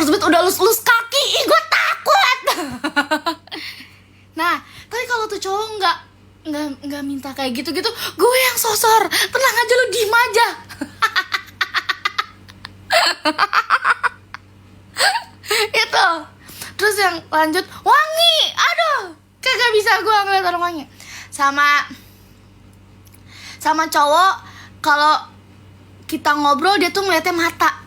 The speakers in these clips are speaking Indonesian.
rollerblade udah lus-lus kaki, ih gue takut. Nah, tapi kalau tuh cowok nggak minta kayak gitu-gitu, gue yang sosor. Tenang aja, lu diem aja. Itu. Terus yang lanjut, wangi. Aduh, kagak bisa gue ngeliat orang wangi. Sama cowok, kalau kita ngobrol dia tuh ngeliatnya mata.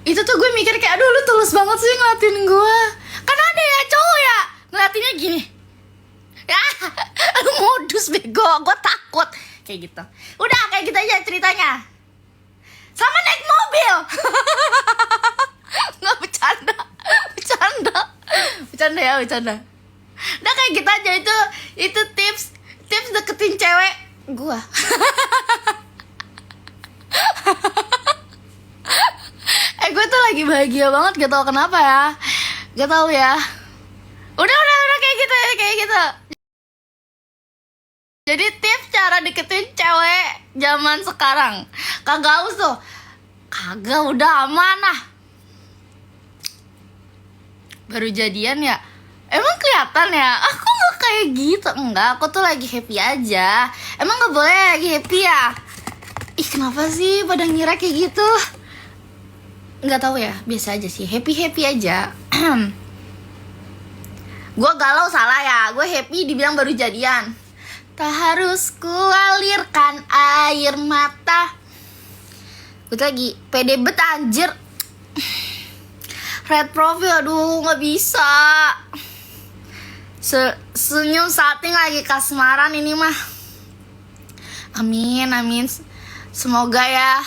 Itu tuh gue mikir kayak, aduh lu tulus banget sih ngeliatin gue. Kan ada ya cowok ya ngeliatinnya gini, ya lu modus bego, gue takut. Kayak gitu. Udah kayak gitu aja ceritanya. Sama naik mobil. Nggak, bercanda ya, bercanda. Udah kayak gitu aja. Itu tips deketin cewek gua. Gue tuh lagi bahagia banget, gak tau kenapa ya. Gak tau ya. Udah kayak gitu. Jadi tips cara deketin cewek zaman sekarang. Kagak usah. Kagak, udah aman lah. Baru jadian ya. Emang kelihatan ya? Aku gak kayak gitu. Enggak, aku tuh lagi happy aja. Emang gak boleh lagi happy ya? Ih, kenapa sih pada ngira kayak gitu? Nggak tahu ya, biasa aja sih, happy aja. Gue galau salah ya, gue happy dibilang baru jadian. Tak harus kualirkan air mata. Gue lagi pede bet anjir. Red profile, aduh nggak bisa. Senyum salting lagi kasmaran ini mah. Amin. Semoga ya.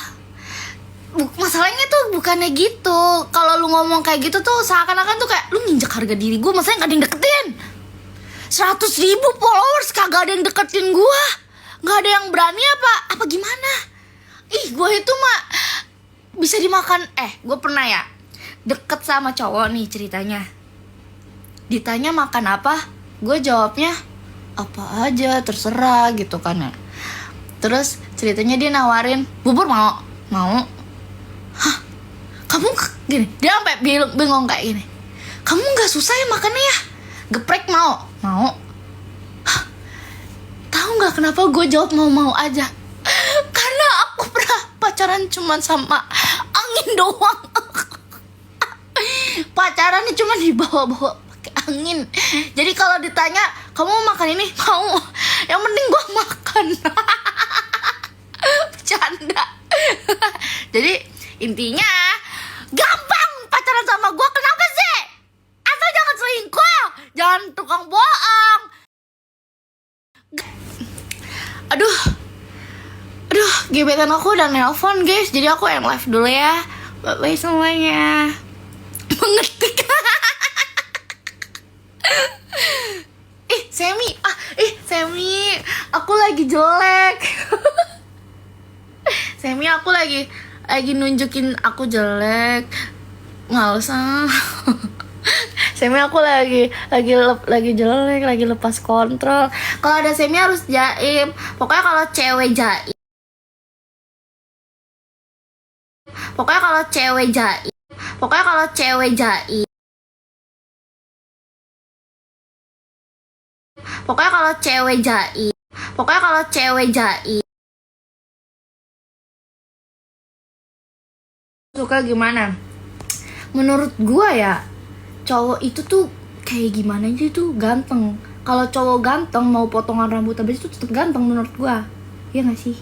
Masalahnya tuh bukannya gitu. Kalau lu ngomong kayak gitu tuh seakan-akan tuh kayak lu nginjek harga diri gue. Masalahnya gak ada yang deketin. 100.000 followers kagak ada yang deketin gue. Gak ada yang berani apa gimana. Ih, gue itu mah bisa dimakan. Gue pernah ya deket sama cowok nih ceritanya. Ditanya makan apa, gue jawabnya apa aja terserah gitu kan ya. Terus ceritanya dia nawarin bubur, mau. Hah, kamu gini, dia sampai bingung kayak gini. Kamu nggak susah ya makannya ya? Geprek mau. Hah, tahu nggak kenapa gue jawab mau aja? Karena aku pernah pacaran cuma sama angin doang. Pacarannya cuma dibawa-bawa pakai angin. Jadi kalau ditanya kamu mau makan ini, mau. Yang penting gue makan. Bercanda. Jadi intinya gampang pacaran sama gue. Kenapa sih? Asal jangan selingkuh, jangan tukang bohong. Aduh, gebetan aku udah nelpon guys. Jadi aku yang live dulu ya. Bye semuanya. Mengetik. Semi, aku lagi jelek. Semi, aku lagi nunjukin aku jelek. Nggak usah. Semi, aku lagi jelek, lagi lepas kontrol. Kalau ada Semi harus jaim. Pokoknya kalau cewek jaim. Pokoknya kalau cewek jaim. Suka gimana? Menurut gua ya, cowok itu tuh kayak gimana aja tuh ganteng. Kalau cowok ganteng mau potongan rambut habis itu tetap ganteng menurut gua. Iya nggak sih?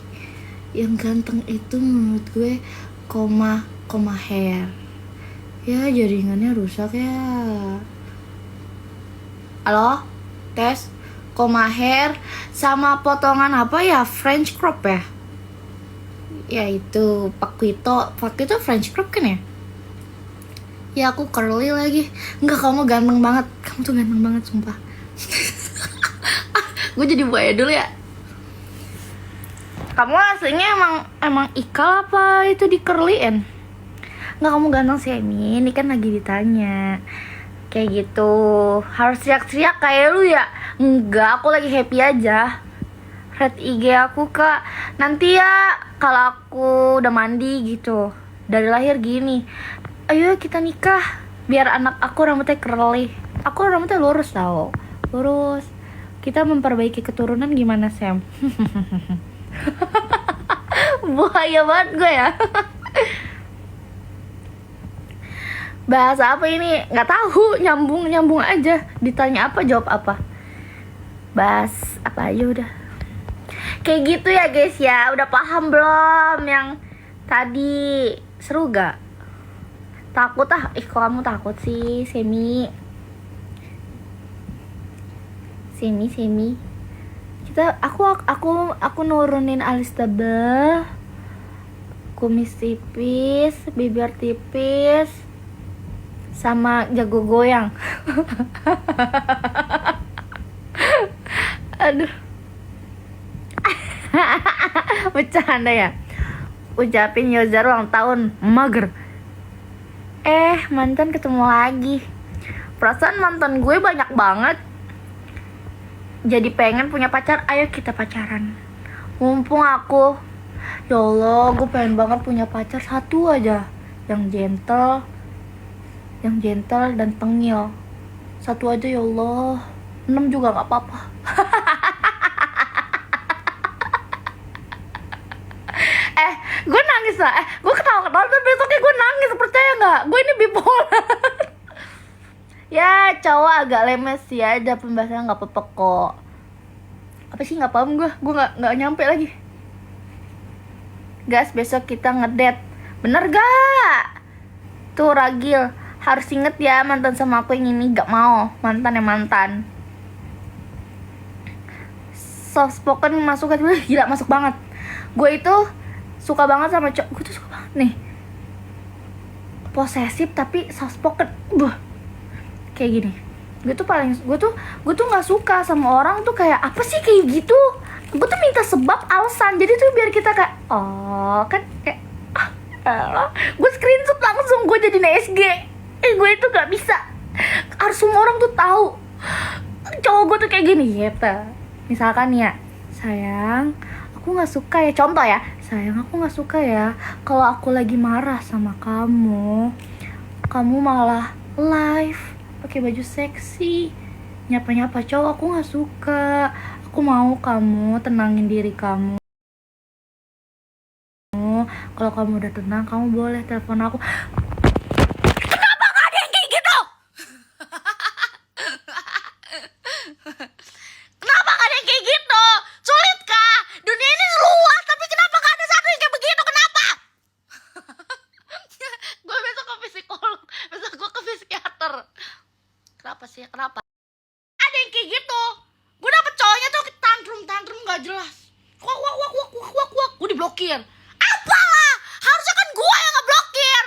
Yang ganteng itu menurut gue koma hair. Ya jaringannya rusak ya. Halo? Tes? Koma hair sama potongan apa ya? French crop ya? Ya itu Pak Wito French crop kan ya? Ya aku curly lagi. Enggak, kamu ganteng banget. Kamu tuh ganteng banget sumpah. Gue jadi buaya dulu ya. Kamu aslinya emang ikal apa itu di curlyin? Enggak, kamu ganteng sih Emi. Ini kan lagi ditanya. Kayak gitu. Harus teriak-teriak kayak lu ya? Enggak, aku lagi happy aja. Red IG aku Kak. Nanti ya kalau aku udah mandi gitu. Dari lahir gini. Ayo kita nikah. biar anak aku rambutnya curly. Aku rambutnya lurus tau, lurus. Kita memperbaiki keturunan gimana, Sam? Bahaya banget gue ya. Bahasa apa ini? Nggak tahu, nyambung aja. Ditanya apa jawab apa. Bahas apa aja udah. Kayak gitu ya guys ya. Udah paham belum yang tadi? Seru gak? Takut ah? Kok kamu takut sih, Semi? Aku nurunin alis tebal, kumis tipis, bibir tipis, sama jago goyang. Aduh. Bercanda ya. Ucapin Yozar ulang tahun mager. Mantan ketemu lagi. Perasaan mantan gue banyak banget. Jadi pengen punya pacar. Ayo kita pacaran. Mumpung aku, ya Allah, gue pengen banget punya pacar satu aja, yang gentle dan tengil. Satu aja ya Allah. 6 juga gak apa-apa. Gue nangis lah. Gue ketawa-ketawa tapi besoknya gue nangis. Percaya gak? Gue ini bipolar. Ya cowok agak lemes ya. Ada pembahasan gak apa-apa kok. Apa sih gak paham gue? Gue gak nyampe lagi. Guys, besok kita ngedate. Bener gak? Tuh Ragil, harus inget ya mantan sama aku yang ini. Gak mau mantan ya mantan. Soft spoken masuk ke gila, masuk banget. Gue itu suka banget sama cowok. Gue tuh suka banget nih. Posesif tapi soft spoken. Kayak gini. Gue tuh nggak suka sama orang tuh kayak apa sih kayak gitu. Gue tuh minta sebab, alasan. Jadi tuh biar kita kayak kan kayak gue screenshot langsung, gue jadi SG. Gue itu nggak bisa. Harus semua orang tuh tahu cowok gue tuh kayak gini gitu. Misalkan ya, sayang, aku nggak suka ya. Contoh ya, sayang, aku nggak suka ya kalau aku lagi marah sama kamu malah live pakai baju seksi, nyapa cowok. Aku nggak suka. Aku mau kamu tenangin diri kamu. Kalau kamu udah tenang, kamu boleh telepon aku. Kenapa nggak ada yang kayak gitu? Kenapa gak ada yang kayak gitu? Sulit kah? Dunia ini luas, tapi kenapa gak ada satu yang kayak begitu? Kenapa? Gue besok ke psikolog, besok gue ke psikiater. Kenapa sih? Kenapa? Ada yang kayak gitu. Gue dapet cowoknya tuh tantrum gak jelas. Wak. Gue diblokir. Apalah? Harusnya kan gue yang ngeblokir.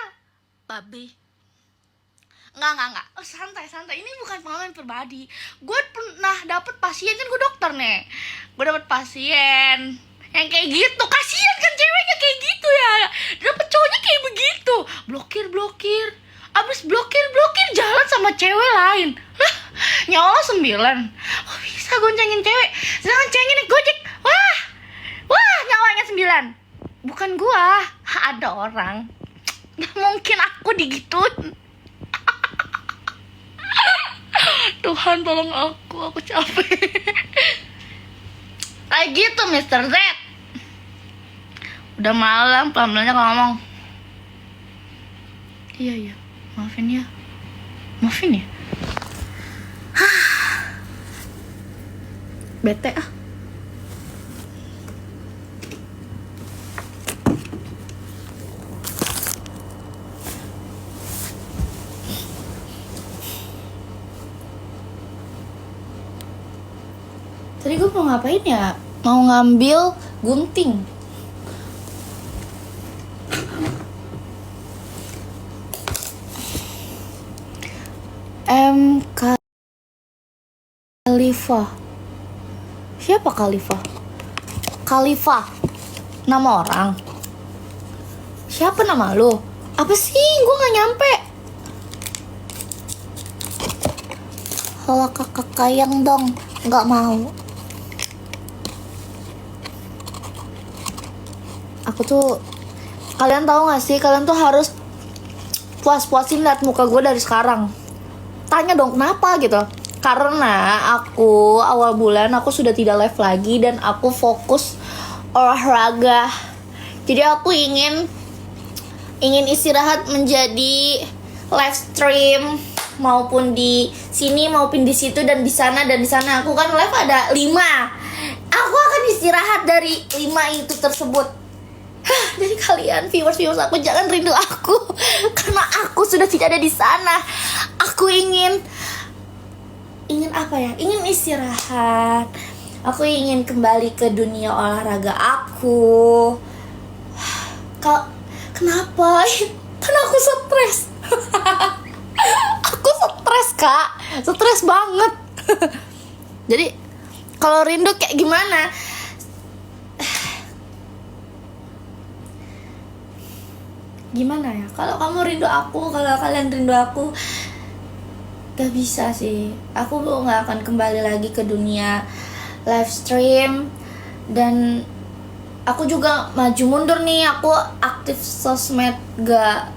Babi. Enggak. Santai. Ini bukan pengalaman pribadi. Gue pernah dapet pasien, kan gue dokter nih. Gue dapet pasien yang kayak gitu. Kasian kan ceweknya kayak gitu ya. Dapet cowoknya kayak begitu. Blokir. Abis blokir jalan sama cewek lain. Lah, nyawa 9. Oh, bisa goncengin cewek. Sedangkan ceweknya nih Gojek. Wah, nyawanya 9. Bukan gua, ada orang. Gak mungkin aku digituin. Tuhan tolong aku capek. Kayak gitu Mr. Z. Udah malam, pelan-pelannya ngomong. Iya, maafin ya. Bete ah. Tadi gue mau ngapain ya? Mau ngambil gunting. Khalifah. Siapa Khalifah? Khalifah. Nama orang. Siapa nama lu? Apa sih? Gue gak nyampe. Halo kakak kayang dong. Gak mau. Aku tuh, kalian tahu gak sih, kalian tuh harus puas-puasin liat muka gue dari sekarang. Tanya dong kenapa gitu. Karena aku awal bulan aku sudah tidak live lagi dan aku fokus olahraga. Jadi aku ingin istirahat menjadi live stream maupun di sini maupun di situ dan di sana dan di sana. Aku kan live ada 5. Aku akan istirahat dari 5 itu tersebut. Jadi kalian viewers aku jangan rindu aku karena aku sudah tidak ada di sana. Aku ingin apa ya? Ingin istirahat. Aku ingin kembali ke dunia olahraga aku. Kenapa? Karena aku stres. Aku stres, Kak. Stres banget. Jadi kalau rindu kayak gimana? Gimana ya? Kalau kamu rindu aku, kalau kalian rindu aku, gak bisa sih. Aku gak akan kembali lagi ke dunia live stream. Dan aku juga maju mundur nih. Aku aktif sosmed gak